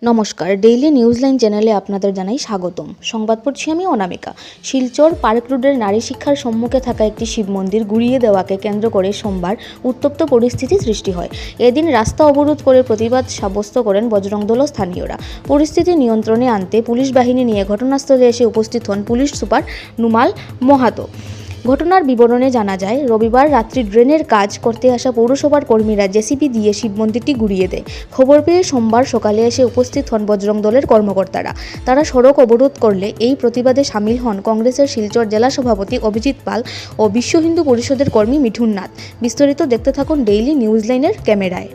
নমস্কার, daily news line চ্যানেলে আপনাদের জানাই স্বাগতম। সংবাদ পড়ছি আমি অনামিকা। শিলচর পার্ক রোডের নারী শিক্ষার সম্মুখে থাকা একটি শিব মন্দির গুড়িয়ে দেওয়াকে কেন্দ্র করে সোমবার উত্তপ্ত পরিস্থিতি সৃষ্টি হয়। এদিন রাস্তা অবরোধ করে প্রতিবাদ সাব্যস্ত করেন বজরং দল স্থানীয়রা। পরিস্থিতি নিয়ন্ত্রণে আনতে পুলিশ বাহিনী নিয়ে ঘটনাস্থলে এসে উপস্থিত হন পুলিশ সুপার নুমাল মোহাতো। ঘটনার বিবরণে জানা যায়, রবিবার রাত্রি ড্রেনের কাজ করতে আসা পৌরসভার কর্মীরা জেসিবি দিয়ে শিব মন্দিরটি গুড়িয়ে দেয়। খবর পেয়ে সোমবার সকালে এসে উপস্থিত হন বজরং দলের কর্মকর্তারা। তারা সড়ক অবরোধ করলে এই প্রতিবাদে সামিল হন কংগ্রেসের শিলচর জেলা সভাপতি অভিজিৎ পাল ও বিশ্ব হিন্দু পরিষদের কর্মী মিঠুন নাথ। বিস্তারিত দেখতে থাকুন ডেইলি নিউজ লাইনের ক্যামেরায়।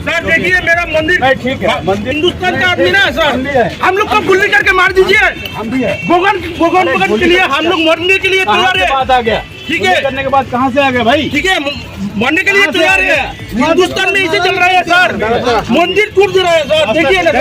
सर देखिए मेरा मंदिर ठीक है, हिंदुस्तान का आदमी ना सर, हम लोग को गुल्ली करके मार दीजिए। भगवान भगवान के लिए हम लोग मरने के लिए तैयार है। ठीक है, करने के बाद कहाँ से आ गए भाई? ठीक है, मरने के लिए तैयार है। हिंदुस्तान में इसे चल रहा है सर, मंदिर टूट रहा है सर। देखिए ना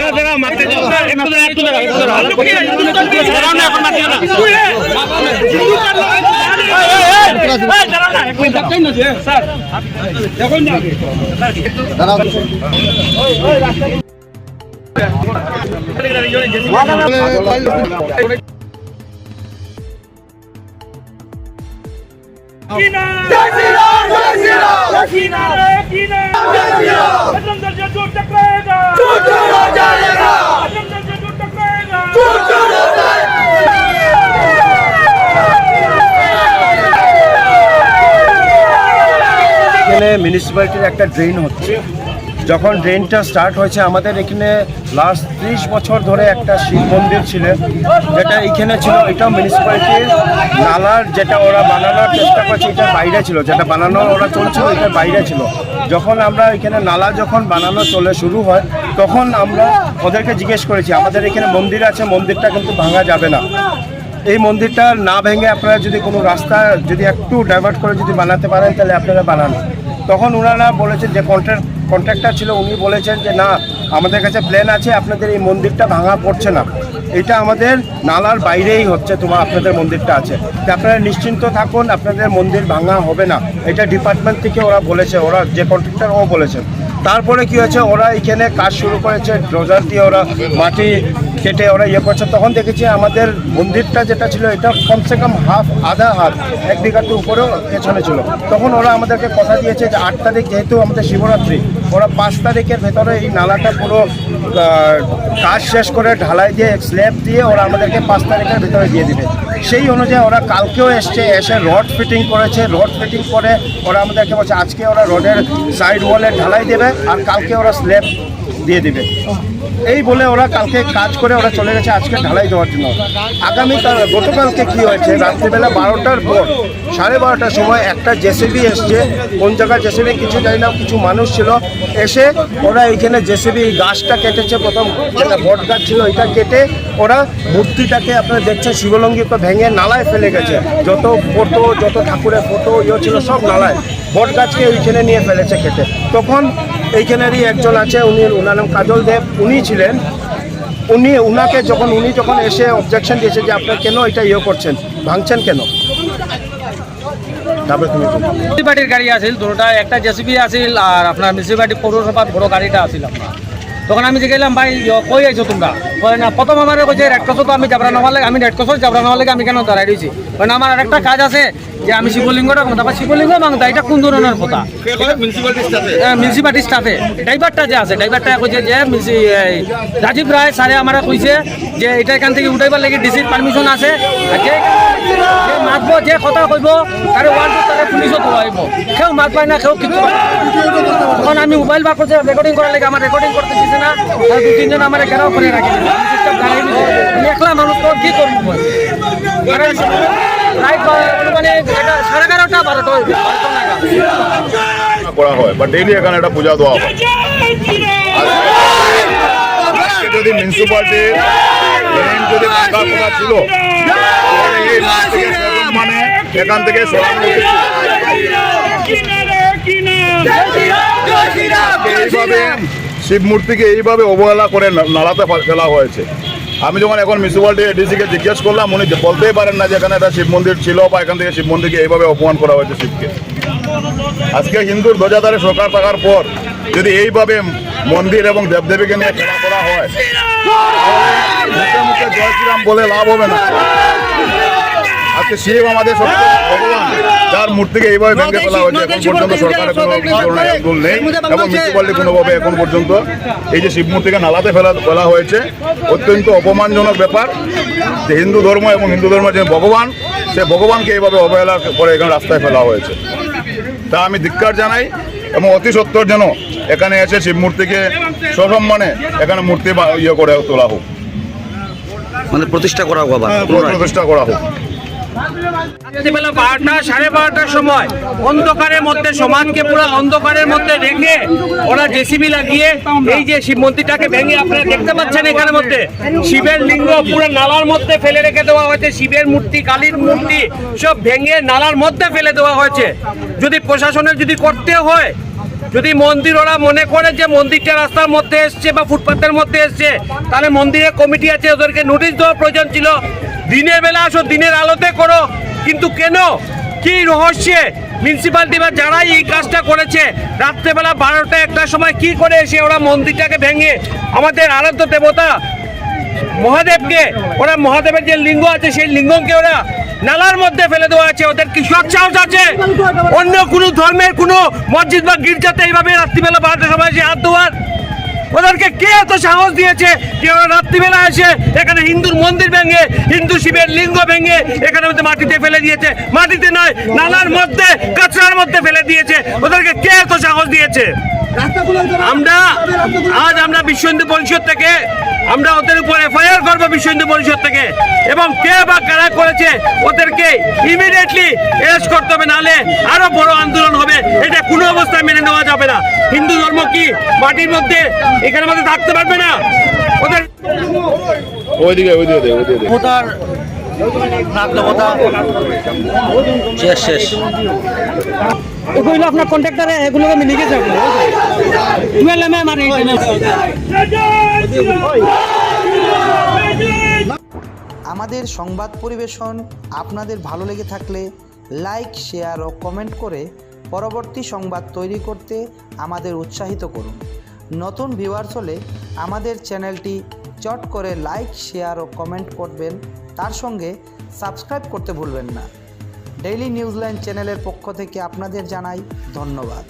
মিউনিসিপ্যালিটির একটা ড্রেন হচ্ছে। যখন ড্রেনটা স্টার্ট হয়েছে, আমাদের এখানে লাস্ট 30 বছর ধরে একটা শিব মন্দির ছিল, যেটা এইখানে ছিল। এটা মিউনিসিপ্যালিটির নালার যেটা ওরা বানানোর চেষ্টা করছে, এটা বাইরে ছিল, যেটা বানানো ওরা চলছিল এটা বাইরে ছিল। যখন আমরা এখানে নালা যখন বানানো চলে শুরু হয়, তখন আমরা ওদেরকে জিজ্ঞেস করেছি, আমাদের এখানে মন্দির আছে, মন্দিরটা কিন্তু ভাঙা যাবে না। এই মন্দিরটা না ভেঙে আপনারা যদি কোনো রাস্তা যদি একটু ডাইভার্ট করে যদি বানাতে পারেন, তাহলে আপনারা বানান। তখন ওনারা বলেছেন, যে কন্ট্রাক্টর ছিল, উনি বলেছেন যে না, আমাদের কাছে প্ল্যান আছে, আপনাদের এই মন্দিরটা ভাঙা পড়ছে না, এটা আমাদের নালার বাইরেই হচ্ছে, আপনাদের মন্দিরটা আছে, তো আপনারা নিশ্চিন্ত থাকুন, আপনাদের মন্দির ভাঙা হবে না। এটা ডিপার্টমেন্ট থেকে ওরা বলেছে, ওরা যে কন্ট্রাক্টর ও বলেছেন। তারপরে কি হয়েছে, ওরা এখানে কাজ শুরু করেছে, ডোজার দিয়ে ওরা মাটি কেটে ওরা ইয়ে করছে। তখন দেখেছি আমাদের মন্দিরটা যেটা ছিল, এটা কমসে কম আধা হাত 1 বিঘার উপরেও পেছনে ছিল। তখন ওরা আমাদেরকে কথা দিয়েছে যে 8 তারিখ যেহেতু আমাদের শিবরাত্রি, ওরা 5 তারিখের ভেতরে এই নালাটা পুরো কাজ শেষ করে ঢালাই দিয়ে স্ল্যাব দিয়ে ওরা আমাদেরকে 5 তারিখের ভেতরে দিয়ে দিবে। সেই অনুযায়ী ওরা কালকেও এসে রড ফিটিং করেছে। রড ফিটিং করে ওরা আমাদেরকে বলছে আজকে ওরা রডের সাইড ওয়ালে ঢালাই দেবে, আর কালকে ওরা স্ল্যাব দিয়ে দিবে। এই বলে ওরা কালকে কাজ করে ওরা চলে গেছে আজকে ঢালাই দেওয়ার জন্য। গতকালকে কি হয়েছে, রাত্রিবেলা 12টার পর 12:30টার সময় একটা জেসিবি এসছে। কোন জায়গায় জেসিবি কিছু জানি না, কিছু মানুষ ছিল, এসে ওরা এইখানে জেসিবি গাছটা কেটেছে। প্রথম যেটা বট গাছ ছিল, এটা কেটে ওরা মূর্তিটাকে আপনারা দেখছেন শিবলিঙ্গকে ভেঙে নালায় ফেলে গেছে। যত ফটো, যত ঠাকুরের ফটো ইয়ে ছিল সব নালায়, বট গাছকে এইখানে নিয়ে ফেলেছে কেটে। তখন এইখানেরই একজন আছে, ওনার নাম কাজল দেব, উনি ছিলেন। উনাকে উনি যখন এসে অবজেকশন দিয়েছে যে আপনারা কেন এটা ইয়ে করছেন, ভাঙছেন কেন। তারপরে তুমি মিউনিসিপালিটির গাড়ি আসিল দুটা, একটা জেসিবি আসিল আর আপনার মিউনিসিপালিটি পৌরসভার বড় গাড়িটা আসিল আপনার। তখন আমি যে গেলাম, ভাই কই আইছো তোমরা? না, প্রথম আমার কইছে রেড ক্রসও তো আমি যাবরা নেওয়ার লাগে, আমি রেড ক্রসও যাবরা নেওয়ার লাগে আমি কেন দাঁড়াই রয়েছি। কারণ আমার আরেকটা কাজ আছে, যে আমি শিবলিঙ্গটা তারপর শিবলিঙ্গ মাংতা, এটা কোন ধরনের কথা? মিউনিসিপালিটির স্টাফে ড্রাইভারটা যে আছে, ড্রাইভারটা কইছে যে রাজীব রায় স্যারে আমার কইছে যে এটা এখান থেকে উঠাইবার লাগে ডিসির পারমিশন আছে, আর যে মাতব, যে কথা কইব তারে ওয়ার্ড তারে পুলিশও ধরাইব। কেউ মাত পায় না, কেউ কিছু। তখন আমি মোবাইল বার করছে রেকর্ডিং করার লাগে, আমার রেকর্ডিং করতে দিচ্ছে না। আর 2-3 জন আমার ঘেরাও করে রাখি, আমি একলা মানুষ তো কি করবো। মানে 11:30-12টা করা হয় বা ডেইলি এখানে একটা পূজা দেওয়া হয়। যদি মিউনিসিপালিটির যদি টাকার কথা ছিল, মানে এখান থেকে সরানো এইভাবে শিব মূর্তিকে এইভাবে অবহেলা করে নালাতে ফেলা হয়েছে। আমি যখন এখন মিউনিসিপ্যালিটি এডিসিকে জিজ্ঞেস করলাম, উনি বলতেই পারেন না যে এখানে একটা শিব মন্দির ছিল বা এখান থেকে শিব মন্দিরকে এইভাবে অপমান করা হয়েছে শিবকে। আজকে হিন্দুর ধ্বজাধারী সরকার থাকার পর যদি এইভাবে মন্দির এবং দেবদেবীকে নিয়ে খেলা করা হয়, মুখে মুখে জয় শ্রীরাম বলে লাভ হবে না। আজকে শিব আমাদের ভগবান, যার মূর্তিকে এইভাবে ভেঙে ফেলা হয়েছে। এখন পর্যন্ত সরকারের কোনো ধরনের একদল নেই এবং মিউনিসিপ্যালিটি কোনোভাবে এখন পর্যন্ত এই যে শিব মূর্তিকে নালাতে ফেলা হয়েছে, অত্যন্ত অপমানজনক ব্যাপার। যে হিন্দু ধর্ম এবং হিন্দু ধর্মের যে ভগবান, সে ভগবানকে এইভাবে অবহেলা করে এখানে রাস্তায় ফেলা হয়েছে। তা আমি ধিক্কার জানাই এবং অতি সত্বর যেন এখানে এসে শিব মূর্তিকে সসম্মানে এখানে মূর্তি করে তোলা হোক, মানে প্রতিষ্ঠা করা হোক, আবার প্রতিষ্ঠা করা হোক। রাত্রিবেলা 12টা 12:30টার সময় অন্ধকারের মধ্যে, সমাজকে পুরো অন্ধকারের মধ্যে রেখে ওরা জেসিবি লাগিয়ে এই যে শিব মন্দিরটাকে ভেঙে, আপনারা দেখতে পাচ্ছেন এখানের মধ্যে শিবের লিঙ্গ পুরো নালার মধ্যে ফেলে রেখে দেওয়া হয়েছে। শিবের মূর্তি, কালীর মূর্তি সব ভেঙে নালার মধ্যে ফেলে দেওয়া হয়েছে। যদি প্রশাসনের যদি করতে হয়, যদি মন্দির ওরা মনে করে যে মন্দিরটা রাস্তার মধ্যে এসছে বা ফুটপাতের মধ্যে এসছে, তাহলে মন্দিরের কমিটি আছে, ওদেরকে নোটিশ দেওয়ার প্রয়োজন ছিল। দিনের বেলা আসো, দিনের আলোতে করো। কিন্তু কেন, কি রহস্যে মিউনিসিপ্যালিটি বা যারাই এই কাজটা করেছে রাত্রেবেলা 12টা 1টার সময় কি করে এসে ওরা মন্দিরটাকে ভেঙে আমাদের আরাধ্য দেবতা মহাদেবকে, ওরা মহাদেবের যে লিঙ্গ আছে সেই লিঙ্গকে ওরা নালার মধ্যে ফেলে দেওয়া আছে। ওদের কি সাহস আছে অন্য কোনো ধর্মের কোনো মসজিদ বা গির্জাতে এইভাবে রাত্রিবেলা 12টার সময় এসে হাত ধোয়ার? ওদেরকে কে এত সাহস দিয়েছে যে ওরা রাত্রিবেলা এসে এখানে হিন্দুর মন্দির ভেঙে, হিন্দু শিবের লিঙ্গ ভেঙে এখানে মধ্যে মাটিতে ফেলে দিয়েছে? মাটিতে নয়, নালার মধ্যে, কাঁচরার মধ্যে ফেলে দিয়েছে। ওদেরকে কে এত সাহস দিয়েছে? আমরা বিশ্ব হিন্দু পরিষদ থেকে আমরা ওদের উপর এফআইআর করবো, বিশ্ব হিন্দু পরিষদ থেকে। এবং কে বা কারা করেছে ওদেরকে ইমিডিয়েটলি অ্যারেস্ট করতে হবে, নাহলে আরো বড় আন্দোলন হবে। এটা কোনো অবস্থায় মেনে নেওয়া যাবে না। হিন্দু ধর্ম কি মাটির মধ্যে এখানের মধ্যে থাকতে পারবে না? ওদের ওইদিকে শেষ এগুলো আপনার কন্ট্রাক্টরে এগুলোকে আমি লিখে যাবো। আমাদের সংবাদ পরিবেশন আপনাদের ভালো লেগে থাকলে লাইক, শেয়ার ও কমেন্ট করে পরবর্তী সংবাদ তৈরি করতে আমাদের উৎসাহিত করুন। নতুন ভিউয়ার্স হলে আমাদের চ্যানেলটি চট করে লাইক, শেয়ার ও কমেন্ট করবেন। তার সঙ্গে সাবস্ক্রাইব করতে ভুলবেন না। ডেইলি নিউজলাইন চ্যানেলের পক্ষ থেকে আপনাদের জানাই ধন্যবাদ।